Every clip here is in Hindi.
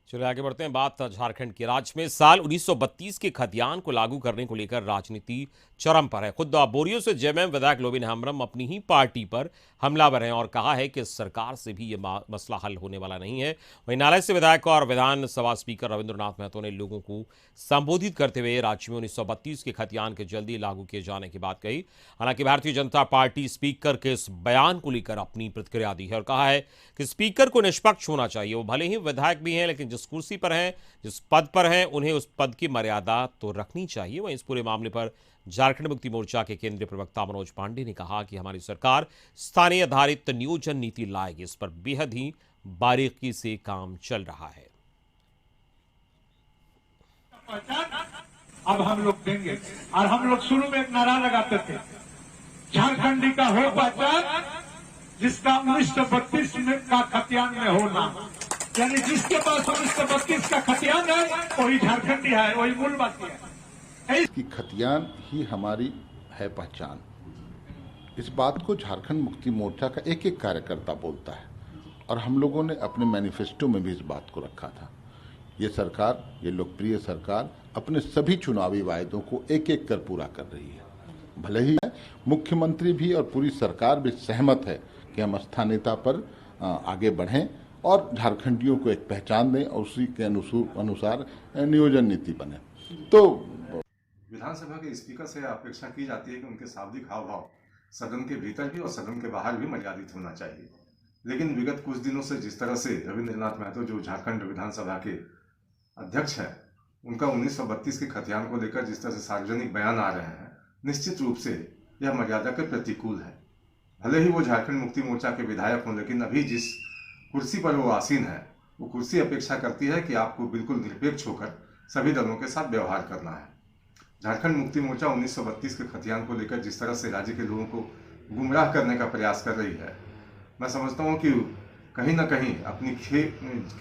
चलिए आगे बढ़ते हैं। बात झारखंड की। राज्य में साल 1932 के खतियान को लागू करने को लेकर राजनीति चरम पर है। खुद बोरियो से जेएमएम विधायक लोबिन हेम्ब्रम अपनी ही पार्टी पर हमलावर हैं और कहा है कि सरकार से भी यह मसला हल होने वाला नहीं है। वहीं नालाय से विधायक और विधानसभा स्पीकर रविंद्रनाथ महतो ने लोगों को संबोधित करते हुए राज्य में 1932 के खतियान के जल्दी लागू किए जाने की बात कही। हालांकि भारतीय जनता पार्टी स्पीकर के इस बयान को लेकर अपनी प्रतिक्रिया दी है और कहा है कि स्पीकर को निष्पक्ष होना चाहिए। वो भले ही विधायक भी हैं, लेकिन जिस कुर्सी पर हैं, जिस पद पर हैं, उन्हें उस पद की मर्यादा तो रखनी चाहिए। वहीं इस पूरे मामले पर झारखंड मुक्ति मोर्चा के केंद्रीय प्रवक्ता मनोज पांडे ने कहा कि हमारी सरकार स्थानीय आधारित नियोजन नीति लाएगी। इस पर बेहद ही बारीकी से काम चल रहा है। अब हम लोग देंगे। और हम लोग शुरू में एक नारा लगाते थे, झारखंडी का हो पहचान, जिसका 1932 का खतियान में हो नाम। यानी जिसके पास 1932 का खतियान है वही झारखंडी है, वही मूलवासी है। कि खतियान ही हमारी है पहचान। इस बात को झारखंड मुक्ति मोर्चा का एक एक कार्यकर्ता बोलता है और हम लोगों ने अपने मैनिफेस्टो में भी इस बात को रखा था। ये सरकार, ये लोकप्रिय सरकार अपने सभी चुनावी वायदों को एक एक कर पूरा कर रही है। भले ही मुख्यमंत्री भी और पूरी सरकार भी सहमत है कि हम स्थानीयता पर आगे बढ़ें और झारखंडियों को एक पहचान दें और उसी के अनुसार नियोजन नीति बने। तो विधानसभा के स्पीकर से अपेक्षा की जाती है कि उनके शाब्दिक हाव भाव सदन के भीतर भी और सदन के बाहर भी मर्यादित होना चाहिए। लेकिन विगत कुछ दिनों से जिस तरह से रविंद्रनाथ महतो, जो झारखंड विधानसभा के अध्यक्ष हैं, उनका 1932 के खतियान को लेकर जिस तरह से सार्वजनिक बयान आ रहे हैं, निश्चित रूप से यह मर्यादा के प्रतिकूल है। भले ही वो झारखंड मुक्ति मोर्चा के विधायक हों, लेकिन अभी जिस कुर्सी पर वो आसीन है, वो कुर्सी अपेक्षा करती है कि आपको बिल्कुल निरपेक्ष होकर सभी दलों के साथ व्यवहार करना है। झारखंड मुक्ति मोर्चा 1932 के खतियान को लेकर जिस तरह से राज्य के लोगों को गुमराह करने का प्रयास कर रही है, मैं समझता हूं कि कहीं ना कहीं अपनी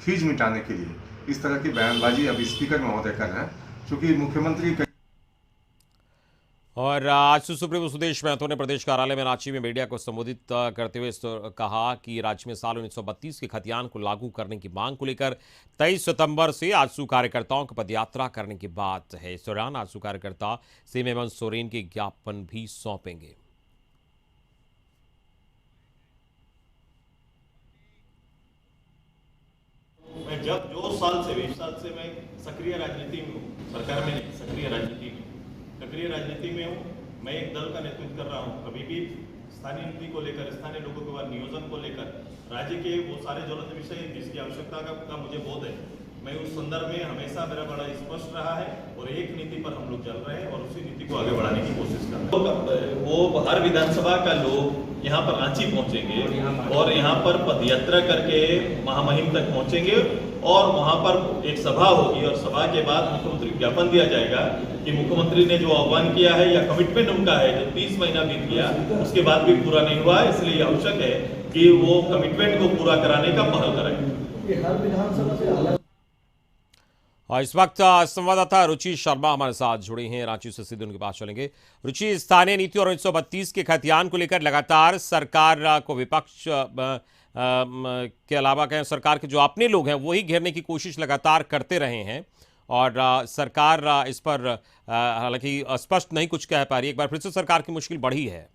खीज मिटाने के लिए इस तरह की बयानबाजी अब स्पीकर महोदय कर रहे हैं, चूंकि मुख्यमंत्री। और आज सुप्रीमो सुदेश महतो ने प्रदेश कार्यालय में रांची में मीडिया को संबोधित करते हुए कहा कि राज्य में साल 1932 के खतियान को लागू करने की मांग को लेकर 23 सितंबर से आजसू कार्यकर्ताओं को पदयात्रा करने की बात है। इस दौरान आजसू कार्यकर्ता सीएम हेमंत सोरेन के ज्ञापन भी सौंपेंगे। मैं जब 20 साल से मैं सक्रिय राजनीति में हूँ, सरकार में नहीं, सक्रिय राजनीति में हूँ। मैं एक दल का नेतृत्व कर रहा हूँ। कभी भी स्थानीय नीति को लेकर, स्थानीय लोगों के बाद नियोजन को लेकर, राज्य के वो सारे ज्वलंत विषय जिसकी आवश्यकता का मुझे बोध है, मैं उस संदर्भ में हमेशा मेरा बड़ा स्पष्ट रहा है और एक नीति पर हम लोग चल रहे हैं और उसी नीति को आगे बढ़ाने की कोशिश कर रहे हैं। वो हर विधानसभा का लोग यहाँ पर रांची पहुंचेंगे और यहाँ पर पदयात्रा करके महामहिम तक पहुंचेंगे और वहां पर एक सभा होगी और सभा के बाद मुख्यमंत्री को ज्ञापन दिया जाएगा कि मुख्यमंत्री ने जो आह्वान किया है या कमिटमेंट उनका है जो 30 महीना बीत गया उसके बाद भी पूरा नहीं हुआ, इसलिए आवश्यक है कि वो कमिटमेंट को पूरा कराने का पहल करें। और इस वक्त संवाददाता रुचि शर्मा हमारे साथ जुड़े हैं, रांची से सीधे उनके पास चलेंगे। रुचि, स्थानीय नीति और 1932 के खतियान को लेकर लगातार सरकार को विपक्ष के अलावा कहें सरकार के जो अपने लोग हैं वही घेरने की कोशिश लगातार करते रहे हैं और सरकार इस पर हालांकि स्पष्ट नहीं कुछ कह पा रही। एक बार फिर से सरकार की मुश्किल बढ़ी है।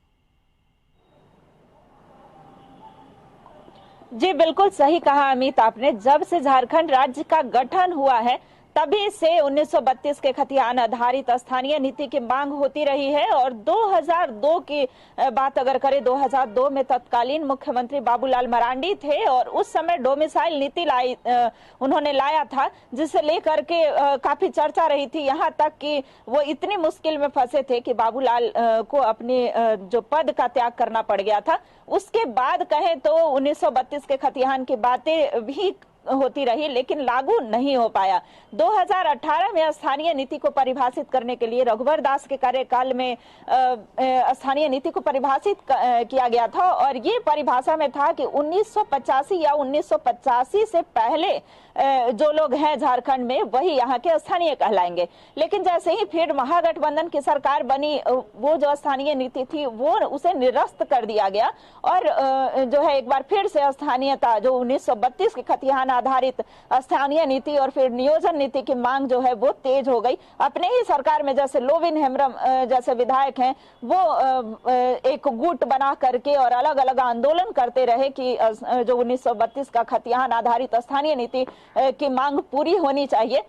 जी बिल्कुल सही कहा अमित आपने। जब से झारखंड राज्य का गठन हुआ है तभी से 1932 के खतियान आधारित स्थानीय नीति की मांग होती रही है और 2002 की बात अगर करें, 2002 में तत्कालीन मुख्यमंत्री बाबूलाल मरांडी थे और उस समय डोमिसाइल नीति उन्होंने लाया था, जिसे लेकर के काफी चर्चा रही थी। यहाँ तक कि वो इतनी मुश्किल में फंसे थे कि बाबूलाल को अपने जो पद का त्याग करना पड़ गया था। उसके बाद कहें तो 1932 के खतियान की बातें भी होती रही लेकिन लागू नहीं हो पाया। 2018 में स्थानीय नीति को परिभाषित करने के लिए रघुवर दास के कार्यकाल में स्थानीय नीति को परिभाषित किया गया था और ये परिभाषा में था कि 1985 या 1985 से पहले जो लोग हैं झारखंड में वही यहाँ के स्थानीय कहलाएंगे। लेकिन जैसे ही फिर महागठबंधन की सरकार बनी, वो जो स्थानीय नीति थी वो उसे निरस्त कर दिया गया और जो है एक बार फिर से स्थानीयता जो 1932 के खतियान आधारित स्थानीय नीति और फिर नियोजन नीति की मांग जो है वो तेज हो गई। अपने ही सरकार में जैसे लोविन हेम्ब्रम जैसे विधायक हैं वो एक गुट बना करके और अलग अलग आंदोलन करते रहे कि जो 1932 का खतियान आधारित स्थानीय नीति की मांग पूरी होनी चाहिए।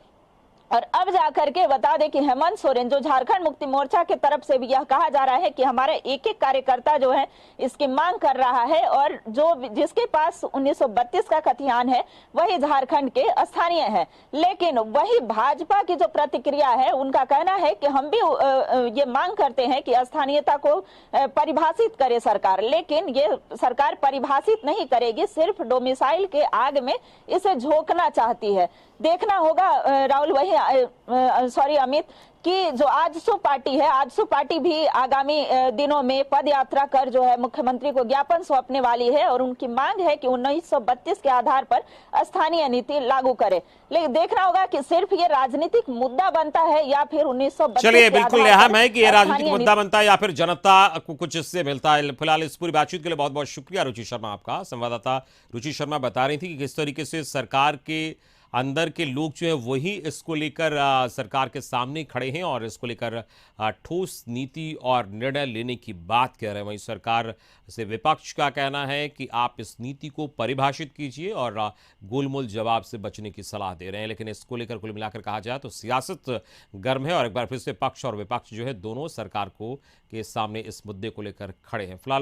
और अब जाकर के बता दें कि हेमंत सोरेन जो झारखंड मुक्ति मोर्चा के तरफ से भी यह कहा जा रहा है कि हमारे एक एक कार्यकर्ता जो है इसकी मांग कर रहा है और जो जिसके पास 1932 का खतियान है वही झारखंड के स्थानीय है। लेकिन वही भाजपा की जो प्रतिक्रिया है उनका कहना है कि हम भी ये मांग करते हैं कि स्थानीयता को परिभाषित करे सरकार, लेकिन ये सरकार परिभाषित नहीं करेगी, सिर्फ डोमिसाइल के आग में इसे झोंकना चाहती है। देखना होगा राहुल वही सॉरी अमित कि जो आजसू पार्टी है, आजसू पार्टी भी आगामी दिनों में पद यात्रा कर जो है मुख्यमंत्री को ज्ञापन सौंपने वाली है और उनकी मांग है कि 1932 के आधार पर स्थानीय नीति लागू करे। लेकिन देखना होगा कि सिर्फ ये राजनीतिक मुद्दा बनता है या फिर 1932 चलिए, बिल्कुल अहम है कि ये राजनीतिक मुद्दा बनता है या फिर जनता को कुछ इससे मिलता है। फिलहाल इस पूरी बातचीत के लिए बहुत बहुत शुक्रिया रुचि शर्मा आपका। संवाददाता रुचि शर्मा बता रही थी कि किस तरीके से सरकार के अंदर के लोग जो है वही इसको लेकर सरकार के सामने खड़े हैं और इसको लेकर ठोस नीति और निर्णय लेने की बात कह रहे हैं। वहीं सरकार से विपक्ष का कहना है कि आप इस नीति को परिभाषित कीजिए और गोलमोल जवाब से बचने की सलाह दे रहे हैं। लेकिन इसको लेकर कुल मिलाकर कहा जाए तो सियासत गर्म है और एक बार फिर से पक्ष और विपक्ष जो है दोनों सरकार को के सामने इस मुद्दे को लेकर खड़े हैं। फिलहाल